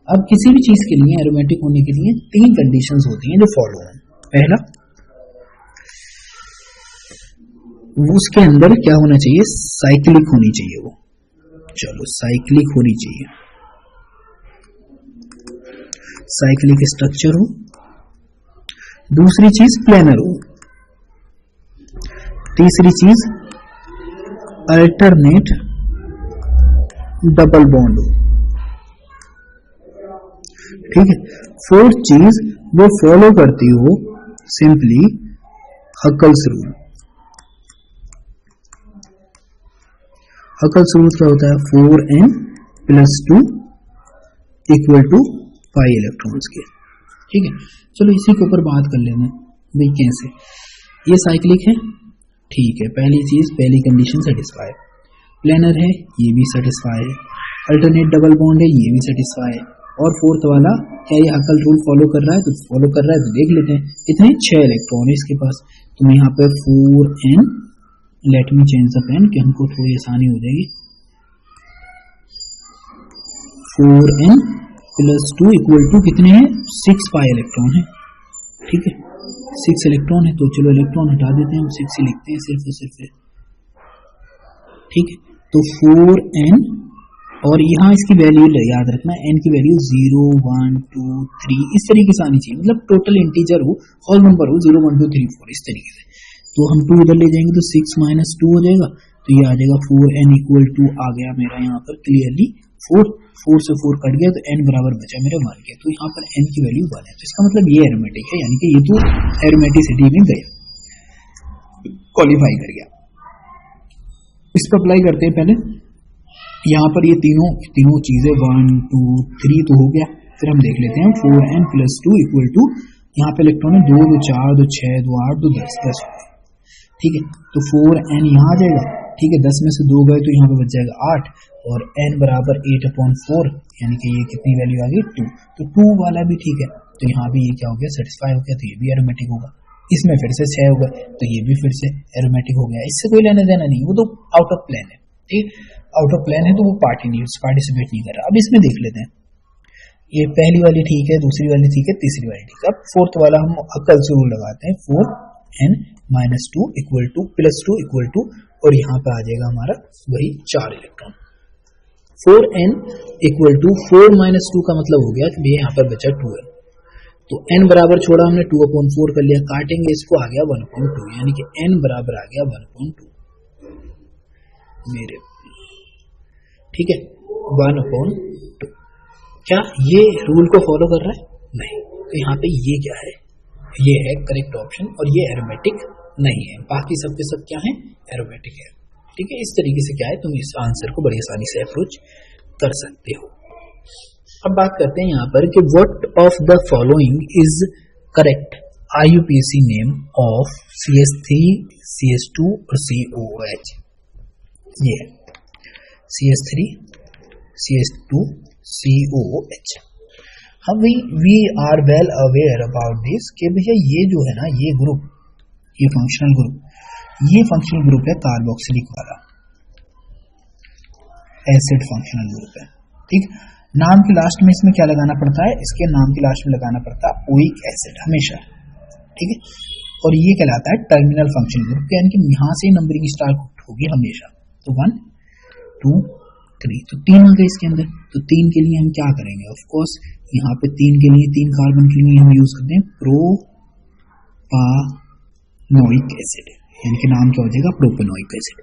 अब किसी भी चीज के लिए एरोमेटिक होने के लिए 3 कंडीशंस होती हैं जो फॉलो हैं। पहला, उसके अंदर क्या होना चाहिए, साइक्लिक होनी चाहिए वो, चलो साइक्लिक होनी चाहिए, साइक्लिक स्ट्रक्चर हो। दूसरी चीज प्लेनर हो। तीसरी चीज अल्टरनेट डबल बॉन्ड हो। ठीक है, फोर्थ चीज वो फॉलो करती हो simply Huckel's rule. Huckel's rule क्या होता है, 4n+2 इक्वल टू 5 इलेक्ट्रॉन्स के। ठीक है, चलो इसी के ऊपर बात कर लेते हैं भाई कैसे। ये साइक्लिक है, ठीक है, पहली चीज पहली कंडीशन सेटिस्फाई। प्लेनर है, ये भी सेटिस्फाई है। अल्टरनेट डबल बॉन्ड है, ये भी सेटिस्फाई है। और फोर्थ वाला क्या ये हकल रूल फॉलो कर रहा है, तो फॉलो कर रहा है, तो देख लेते हैं। इतने 6 इलेक्ट्रॉन है इसके पास, तो मैं यहाँ पे 4n, let me change the pen कि हमको थोड़ी आसानी हो जाएगी। 4n+2 इक्वल टू कितने हैं, 6 पाई इलेक्ट्रॉन है। ठीक है, 6 इलेक्ट्रॉन है, तो चलो इलेक्ट्रॉन हटा देते हैं, हम 6 ही लिखते हैं सिर्फ और सिर्फ। ठीक है, तो 4n और यहाँ इसकी वैल्यू याद रखना, n की वैल्यू 0, 1, 2, 3 इस तरीके से आनी चाहिए, मतलब टोटल इंटीजर हो, होल नंबर हो, 0, 1, 2, 3, 4 इस तरीके से। तो हम 2 इधर ले जाएंगे तो 6 - 2 हो जाएगा, तो ये आ जाएगा 4n इक्वल टू आ गया मेरा यहाँ पर क्लियरली 4 से 4 कट गया तो n बराबर बचा मेरे 1 के, तो यहाँ पर n की वैल्यू 1 है। तो इसका मतलब ये एरोमेटिक है, यानी कि ये तो एरोमेटिसिटी में गया, क्वालिफाई कर गया। इस पर अप्लाई करते हैं पहले। यहाँ पर ये तीनों चीजें 1, 2, 3 तो हो गया। फिर हम देख लेते हैं 4n+2 इक्वल टू, यहाँ पे इलेक्ट्रॉन है 2, 2, 4, 2, 6, 2, 8, 2, 10 10। ठीक है, तो 4n यहाँ आ जाएगा। ठीक है, 10 में से 2 गए तो यहाँ पे बच जाएगा 8 और n बराबर 8/4, यानी कि ये कितनी वैल्यू आ गई 2। तो 2 वाला भी ठीक है, तो यहाँ भी ये क्या हो गया, सेटिस्फाई हो गया, तो ये भी एरोमेटिक होगा। इसमें फिर से 6 होगा, तो ये भी फिर से एरोमेटिक हो गया। इससे कोई लेना देना नहीं, वो तो आउट ऑफ प्लेन है। ठीक, आउट ऑफ प्लेन है तो वो पार्टिसिपेट नहीं कर रहा। अब इसमें देख लेते हैं, ये पहली वाली ठीक है, दूसरी वाली ठीक है, तीसरी वाली ठीक है। अब फोर्थ वाला हम अकल से रूल लगाते हैं, 4n-2 equal to +2 equal to, और यहाँ पे आ जाएगा हमारा वही 4 इलेक्ट्रॉन। 4n इक्वल टू 4 - 2 का मतलब हो गया कि भैया यहाँ पर बचा 2n, तो n बराबर छोड़ा हमने 2/4 कर लिया, काटेंगे इसको आ गया 1/2, यानी कि n बराबर आ गया 1/2 मेरे। ठीक है, 1/2। क्या ये रूल को फॉलो कर रहा है? नहीं, तो यहाँ पे ये क्या है, ये है करेक्ट ऑप्शन, और ये एरोमेटिक नहीं है। बाकी सबके सब क्या है, एरोमेटिक है। ठीक है, इस तरीके से क्या है, तुम इस आंसर को बड़ी आसानी से अप्रोच कर सकते हो। अब बात करते हैं यहाँ पर कि what of the following is correct IUPAC name of CH3, CH2 और COOH। ये है CH3, CH2, COOH। हम we are well aware about this कि भैया ये जो है ना, ये ग्रुप, ये फंक्शनल ग्रुप है कार्बोक्सिलिक वाला, एसिड फंक्शनल ग्रुप है। ठीक, नाम के लास्ट में इसमें क्या लगाना पड़ता है, इसके नाम के लास्ट में लगाना पड़ता है ओइक एसिड हमेशा। ठीक है, और ये कहलाता है टर्मिनल फंक्शनल ग्रुप, यानी कि यहाँ से नंबरिंग स्टार्ट होगी हमेशा। तो 1, 2, 3, तो 3 आ गए इसके अंदर। तो 3 के लिए हम क्या करेंगे, ऑफ कोर्स यहाँ पे 3 के लिए, 3 कार्बन के लिए हम यूज करते हैं प्रोपानोइक एसिड। यानी कि नाम क्या हो जाएगा, प्रोपेनोइक एसिड।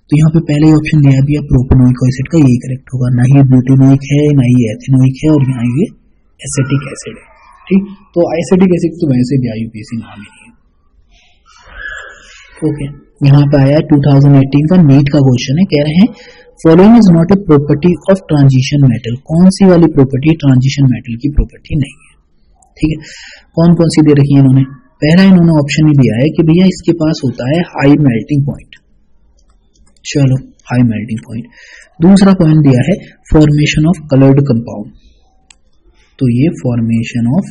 तो यहाँ पे पहले ऑप्शन दिया भी है प्रोपेनोइक एसिड का, यही करेक्ट होगा। ना ही ब्यूटेनोइक है, ना ही एथेनोइक है, और यहाँ ये एसिटिक एसिड है। ठीक, तो एसिटिक एसिड तो वैसे भी IUPAC नाम ही नहीं है। ओके, यहाँ पे आया 2018 का नीट का क्वेश्चन है, कह रहे हैं following is not a property of transition metal. कौन सी वाली प्रॉपर्टी ट्रांजिशन मेटल की प्रॉपर्टी नहीं है? ठीक है, कौन कौन सी दे रखी है इन्होंने? पहला इन्होंने ऑप्शन ही दिया है कि भैया इसके पास होता है हाई मेल्टिंग पॉइंट। चलो, हाई मेल्टिंग पॉइंट। दूसरा पॉइंट दिया है फॉर्मेशन ऑफ कलर्ड कंपाउंड, तो ये फॉर्मेशन ऑफ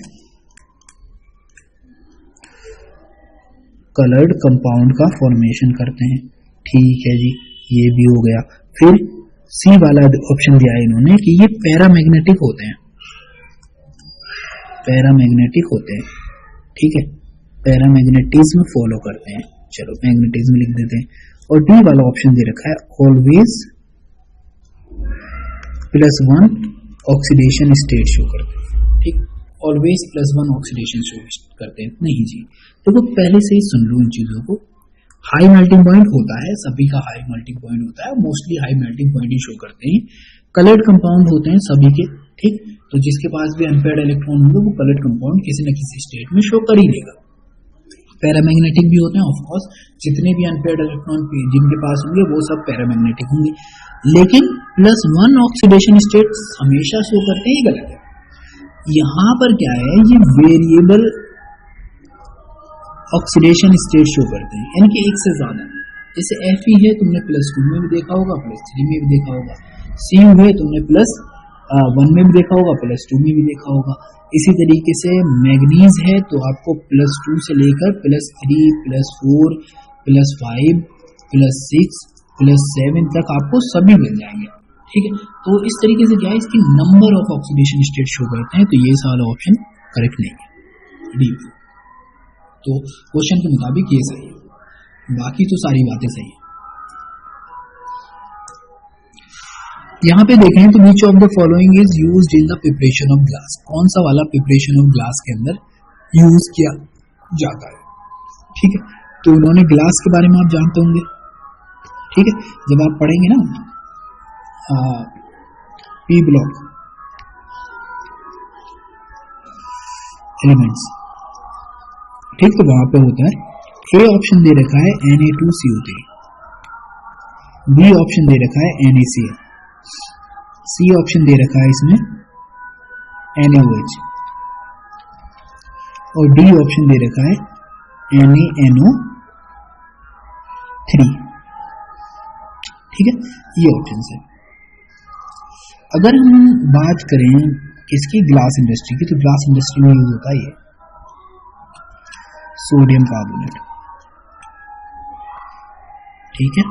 कलर्ड कंपाउंड का फॉर्मेशन करते हैं। ठीक है जी, ये भी हो गया। फिर सी वाला ऑप्शन दिया है इन्होंने कि ये पैरामैग्नेटिक होते हैं, पैरामैग्नेटिक होते हैं। ठीक है, पैरामैग्नेटिज्म फॉलो करते हैं। चलो, मैग्नेटिज्म लिख देते हैं। और डी वाला ऑप्शन दे रखा है ऑलवेज +1 ऑक्सीडेशन स्टेट शो करते हैं। ठीक, ऑलवेज +1 ऑक्सीडेशन शो करते हैं। नहीं जी, देखो पहले से ही सुन लो इन चीजों को। हाई मेल्टिंग पॉइंट होता है, सभी का हाई मेल्टिंग पॉइंट होता है, मोस्टली हाई मेल्टिंग पॉइंट ही शो करते हैं। कलर्ड कंपाउंड होते हैं सभी के। ठीक, तो जिसके पास भी अनपेयर्ड इलेक्ट्रॉन होंगे वो कलर्ड कंपाउंड किसी न किसी स्टेट में शो कर ही देगा। पैरामैग्नेटिक भी होते हैं, ऑफ कोर्स जितने भी अनपेयर्ड इलेक्ट्रॉन जिनके पास होंगे वो सब पैरामैग्नेटिक होंगे, लेकिन +1 ऑक्सीडेशन स्टेट हमेशा शो करते ही गलत है। यहां पर क्या है, ये वेरिएबल ऑक्सीडेशन स्टेट शो करते हैं, यानी कि एक से ज्यादा। जैसे Fe है, तुमने +2 में भी देखा होगा, +3 में भी देखा होगा। Cu है, तुमने +1 में भी देखा होगा, +2 में भी देखा होगा। इसी तरीके से मैग्नीज है, तो आपको +2 से लेकर +3, +4, +5, +6, +7 तक आपको सभी मिल जाएंगे। ठीक है, तो इस तरीके से क्या है, इसकी number of oxidation state show करते हैं। तो ये सारा ऑप्शन करेक्ट नहीं है, डी। तो क्वेश्चन के मुताबिक ये सही है, बाकी तो सारी बातें सही है। यहाँ पे देखें तो विच of the following is used in the preparation of glass. कौन सा वाला प्रिपरेशन ऑफ ग्लास के अंदर यूज किया जाता है? ठीक है, तो उन्होंने ग्लास के बारे में आप जानते होंगे। ठीक है, जब आप पढ़ेंगे ना पी ब्लॉक एलिमेंट्स, ठीक, तो वहां पे होता है ए ऑप्शन दे रखा है Na2CO3, बी ऑप्शन दे रखा है NaCl, सी ऑप्शन दे रखा है इसमें NaOH, और डी ऑप्शन दे रखा है NaNO3। ठीक है, ये ऑप्शन है। अगर हम बात करें इसकी ग्लास इंडस्ट्री की, तो ग्लास इंडस्ट्री में यूज होता है ये सोडियम कार्बोनेट। ठीक है,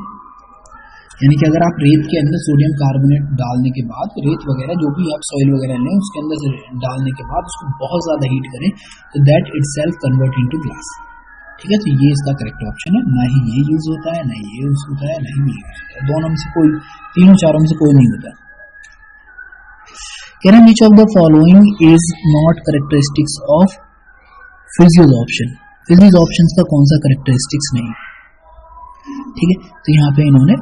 यानी कि अगर आप रेत के अंदर सोडियम कार्बोनेट डालने के बाद, रेत वगैरह जो भी आप सॉइल वगैरह लें उसके अंदर डालने के बाद उसको बहुत ज्यादा हीट करें, तो that itself convert into glass. ठीक है, तो ये इसका करेक्ट ऑप्शन है। ना ही ये यूज होता है, ना ये यूज होता है, ना ही ये यूज होता है। दोनों में से कोई, तीनों चारों में से कोई नहीं होता। कह रहे हैं विच of the following is not characteristics of physics option. Physics option का कौन सा कैरेक्टरिस्टिक्स नहीं? ठीक है, तो यहाँ पे इन्होंने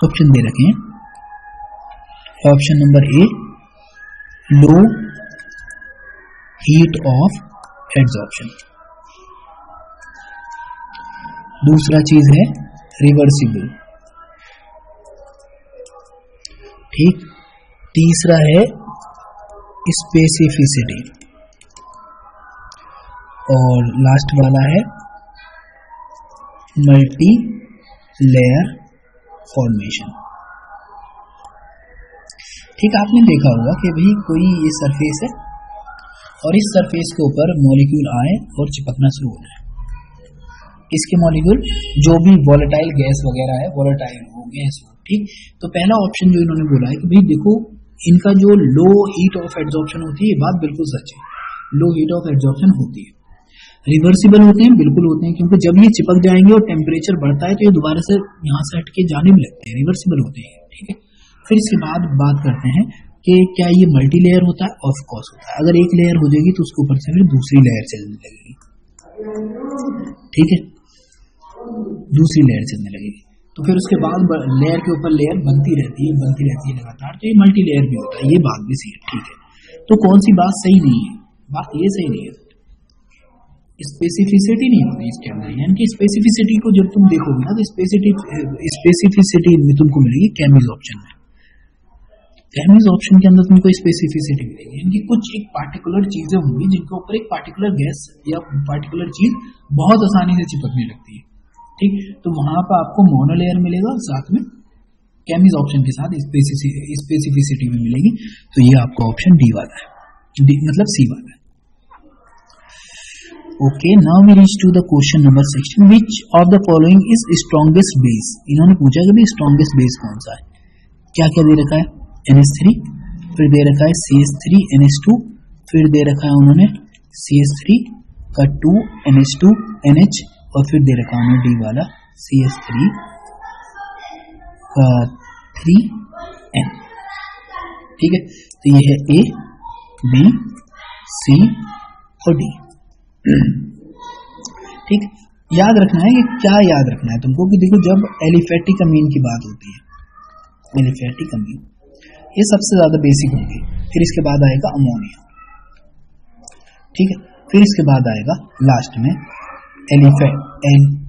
ऑप्शन दे रखे हैं। Option number A, low heat of adsorption. दूसरा चीज है रिवर्सिबल। ठीक, तीसरा है स्पेसिफिसिटी, और लास्ट वाला है मल्टी लेयर फॉर्मेशन। ठीक, आपने देखा होगा कि भाई कोई ये सरफेस है और इस सरफेस के ऊपर मॉलिक्यूल आए और चिपकना शुरू हो जाए। इसके मॉलिक्यूल जो भी वोलेटाइल गैस वगैरह है, वोलेटाइल हो, गैस हो। ठीक, तो पहला ऑप्शन जो इन्होंने बोला है कि भाई देखो इनका जो लो हीट ऑफ एड्सॉर्प्शन होती है, ये बात बिल्कुल सच है, लो हीट ऑफ एड्सॉर्प्शन होती है। रिवर्सिबल होते हैं, बिल्कुल होते हैं, क्योंकि जब ये चिपक जाएंगे और टेम्परेचर बढ़ता है तो ये दोबारा से यहाँ से हट के जाने भी लगते हैं, रिवर्सिबल होते हैं। ठीक है, फिर इसके बाद बात करते हैं कि क्या ये मल्टी लेयर होता है? ऑफ कोर्स होता है। अगर एक लेयर हो जाएगी तो उसके ऊपर से फिर दूसरी लेयर चलने लगेगी। ठीक है, दूसरी लेयर चलने लगेगी। तो फिर उसके बाद लेयर के ऊपर लेयर बनती रहती है लगातार, तो ये मल्टी लेयर भी होता है, ये बात भी सही है, ठीक है। तो कौन सी बात सही नहीं है? बात ये सही नहीं है, स्पेसिफिसिटी नहीं होती इसके अंदर, यानी कि स्पेसिफिसिटी को जब तुम देखोगे ना तो स्पेसिफिसिटी तुमको मिलेगी कैमीज ऑप्शन में। कैमीज ऑप्शन के अंदर तुमको स्पेसिफिसिटी मिलेगी, यानी कि कुछ एक पार्टिकुलर चीजें होंगी जिनके ऊपर एक पार्टिकुलर गैस या पार्टिकुलर चीज बहुत आसानी से चिपकने लगती है, ठीक। तो वहां पर आपको मोनोलेयर मिलेगा, साथ में कैमीज ऑप्शन के साथ स्पेसिफिसिटी भी मिलेगी। तो ये आपका ऑप्शन डी वाला है, मतलब सी वाला है। Okay, now we reach to the question number 16, which of the following is strongest base. इन्होंने पूछा कि स्ट्रॉन्गेस्ट बेस कौन सा है। क्या क्या दे रखा है? NH3, फिर दे रखा है CH3 NH2, फिर दे रखा है उन्होंने CH3 का 2 NH2 NH, और फिर दे रखा है उन्होंने डी वाला CH3 का 3N, ठीक है। तो ये है A, B, C और D, ठीक। याद रखना है कि क्या याद रखना है तुमको कि देखो जब एलिफेटिक अमीन की बात होती है, एलिफेटिक अमीन ये सबसे ज्यादा बेसिक होगी, फिर इसके बाद आएगा अमोनिया, ठीक है, फिर इसके बाद आएगा लास्ट में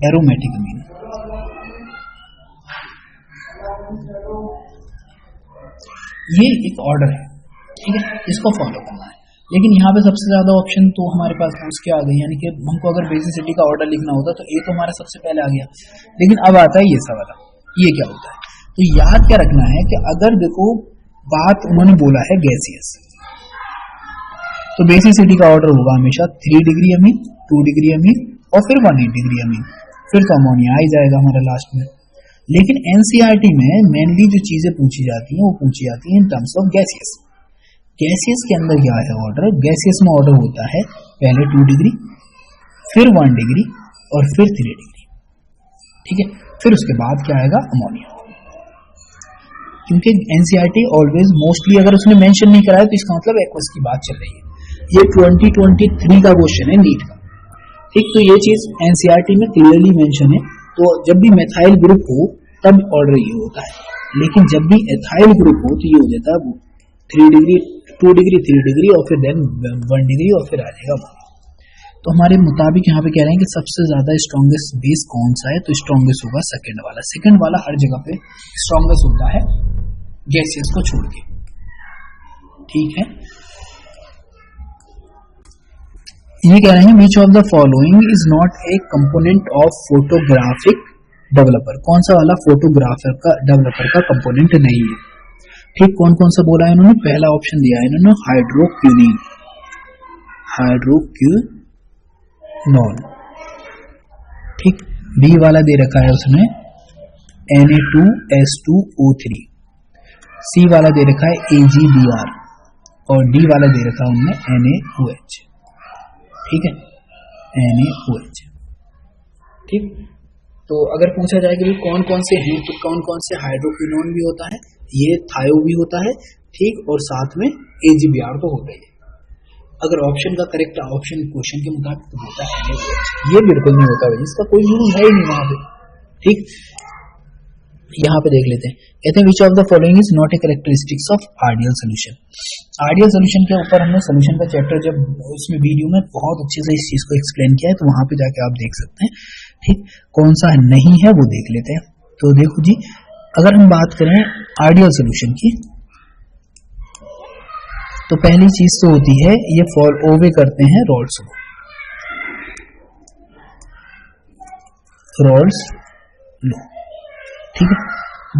एरोमेटिक अमीन। ये एक ऑर्डर है, ठीक है, इसको फॉलो करना है। लेकिन यहाँ पे सबसे ज्यादा ऑप्शन तो हमारे पास उसके आ गए, यानी कि हमको अगर बेसिसिटी का ऑर्डर लिखना होता तो ए तो हमारा सबसे पहले आ गया, लेकिन अब आता है ये सवाल, ये क्या होता है। तो याद क्या रखना है कि अगर देखो बात उन्होंने बोला है गैसियस, तो बेसिसिटी का ऑर्डर होगा हमेशा 3 डिग्री अमीन, 2 डिग्री अमीन और फिर 1 डिग्री अमीन, फिर तो अमोनिया आ ही जाएगा हमारा लास्ट में। लेकिन एनसीईआरटी में मेनली जो चीजें पूछी जाती हैं वो पूछी जाती हैं in terms of gaseous. Gaseous के अंदर क्या है ऑर्डर? गैसियस में ऑर्डर होता है पहले 2 डिग्री, फिर 1 डिग्री और फिर 3 डिग्री, ठीक है। फिर उसके बाद क्या आएगा? अमोनिया। क्योंकि एनसीईआरटी ऑलवेज मोस्टली अगर उसने मेंशन नहीं कराया तो इसका मतलब एक्वस की बात चल रही है। ये 2023 का क्वेश्चन है नीट का, ठीक। तो ये चीज एनसीईआरटी में क्लियरली मेंशन है। तो जब भी मेथाइल ग्रुप हो तब ऑर्डर ये होता है, लेकिन जब भी एथाइल ग्रुप हो तो ये हो जाता है 3 डिग्री, 2 डिग्री, 3 डिग्री और फिर देन 1 डिग्री और फिर आ जाएगा 1। तो हमारे मुताबिक यहाँ पे कह रहे हैं कि सबसे ज्यादा स्ट्रॉन्गेस्ट बेस कौन सा है? तो स्ट्रॉन्गेस्ट होगा सेकंड वाला। सेकंड वाला हर जगह पे स्ट्रॉन्गेस्ट होता है गैसियस को छोड़ के, ठीक है। ये कह रहे हैं विच of the following is not a component of photographic developer. कौन सा वाला फोटोग्राफर का डेवलपर का कंपोनेंट नहीं है, ठीक। कौन कौन सा बोला है इन्होंने? पहला ऑप्शन दिया है इन्होंने हाइड्रोक्विनोन, हाइड्रोक्विनोन, ठीक। बी वाला दे रखा है उसने Na2S2O3, सी वाला दे रखा है AgBr और डी वाला दे रखा है उनने NaOH, ठीक है, NaOH, ठीक। तो अगर पूछा जाए कि कौन कौन से हैं तो कौन कौन से हाइड्रोक्विनोन भी होता है, ये थायो भी होता है, ठीक, और साथ में AgBr तो होता ही है। अगर ऑप्शन का करेक्ट ऑप्शन क्वेश्चन के मुताबिक तो होता है NaOH, ये बिल्कुल नहीं होता भाई, इसका कोई यूज है ही नहीं वहां पे, ठीक। यहाँ पे देख लेते हैं, कहते हैं विच of the following is not a characteristics of ideal solution. Ideal solution के ऊपर हमने सोल्यूशन का चैप्टर जब उसमें वीडियो में बहुत अच्छे से इस चीज को एक्सप्लेन किया है, तो वहां पे जाके आप देख सकते हैं, ठीक। कौन सा नहीं है वो देख लेते हैं। तो देखो जी, अगर हम बात करें आइडियल सोल्यूशन की तो पहली चीज तो होती है ये फॉल ओवे करते हैं रॉल्स लो, ठीक है।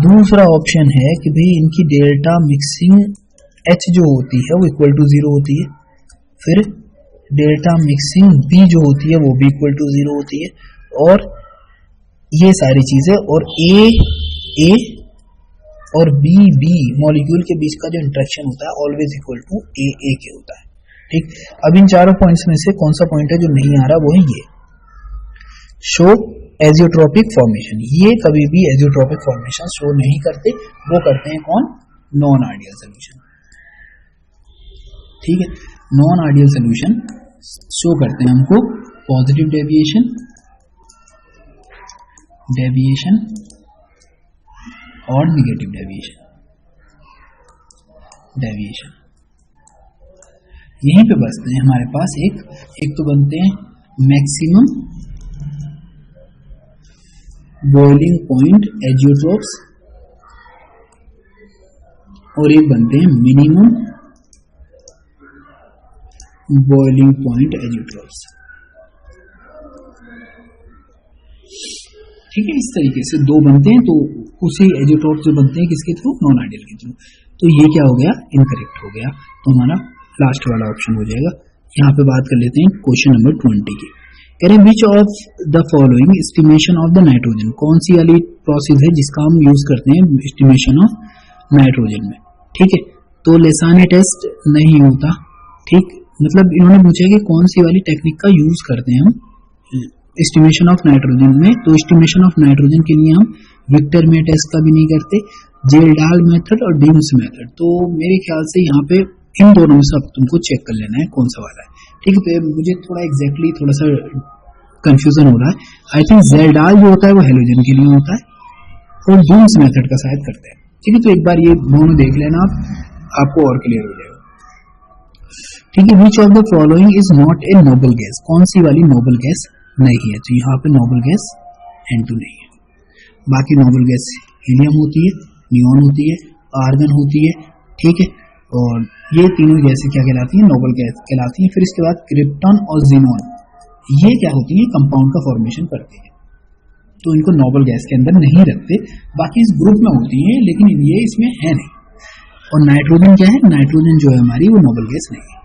दूसरा ऑप्शन है कि भाई इनकी डेल्टा मिक्सिंग H जो होती है वो इक्वल टू 0 होती है, फिर डेल्टा मिक्सिंग B जो होती है वो भी इक्वल टू 0 होती है, और ये सारी चीजें, और A और B मॉलिक्यूल के बीच का जो इंटरेक्शन होता है ऑलवेज इक्वल टू A के होता है, ठीक। अब इन चारों पॉइंट्स में से कौन सा पॉइंट है जो नहीं आ रहा? वो है ये शो एजियोट्रोपिक फॉर्मेशन। ये कभी भी एजियोट्रोपिक फॉर्मेशन शो नहीं करते, वो करते हैं कौन? नॉन आइडियल सोल्यूशन, ठीक है। नॉन आइडियल सोल्यूशन शो करते हैं हमको पॉजिटिव डेविएशन, डेविएशन और निगेटिव डेविएशन यहीं पे बचते हैं हमारे पास एक तो बनते हैं मैक्सिमम बॉइलिंग पॉइंट एजियोट्रोप्स और एक बनते हैं मिनिमम बॉइलिंग पॉइंट एजियोट्रोप्स। ठीक है, इस तरीके से दो बनते हैं। तो उसी एजियोट्रोप्स जो बनते हैं किसके थ्रू, नॉन आइडियल के थ्रू। तो ये क्या हो गया, इनकरेक्ट हो गया। तो हमारा लास्ट वाला ऑप्शन हो जाएगा। यहाँ पे बात कर लेते हैं क्वेश्चन नंबर 20 की। कह रहे हैं विच of the following estimation of the nitrogen, कौन सी वाली प्रोसेस है जिसका हम यूज करते हैं एस्टिमेशन ऑफ नाइट्रोजन में। ठीक है, तो लेसाने टेस्ट नहीं होता। ठीक, मतलब इन्होंने पूछा कि कौन सी वाली टेक्निक का यूज करते हैं हम एस्टिमेशन ऑफ नाइट्रोजन में। तो एस्टिमेशन ऑफ नाइट्रोजन के लिए हम विक्टर में टेस्ट का भी नहीं करते, जेल्डाल मेथड और डीम्स मेथड। तो मेरे ख्याल से यहाँ पे इन दोनों में से अब तुमको चेक कर लेना है कौन सा वाला है। ठीक है, मुझे थोड़ा सा कंफ्यूजन हो रहा है। आई थिंक जेल्डाल जो होता है वो हेलोजन के लिए होता है और डीम्स मेथड का शायद करते हैं। ठीक है, तो एक बार ये दोनों देख लेना आपको और क्लियर हो जाएगा। ठीक है, विच of the following is not a noble gas, कौन सी वाली नोबल गैस नहीं है। तो यहाँ पे नोबल गैस N2 नहीं है। बाकी नोबल गैस हीलियम होती है, नियॉन होती है, आर्गन होती है। ठीक है, और ये तीनों गैसें क्या कहलाती हैं, नोबल गैस कहलाती हैं। फिर इसके बाद क्रिप्टॉन और जीनोन, ये क्या होती है, कंपाउंड का फॉर्मेशन करते हैं। तो इनको नोबल गैस के अंदर नहीं रखते, बाकी इस ग्रुप में होती है लेकिन ये इसमें है नहीं। और नाइट्रोजन क्या है, नाइट्रोजन जो है हमारी वो नोबल गैस नहीं है।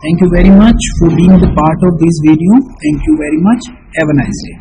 Thank you very much for being the part of this video. Thank you very much. Have a nice day.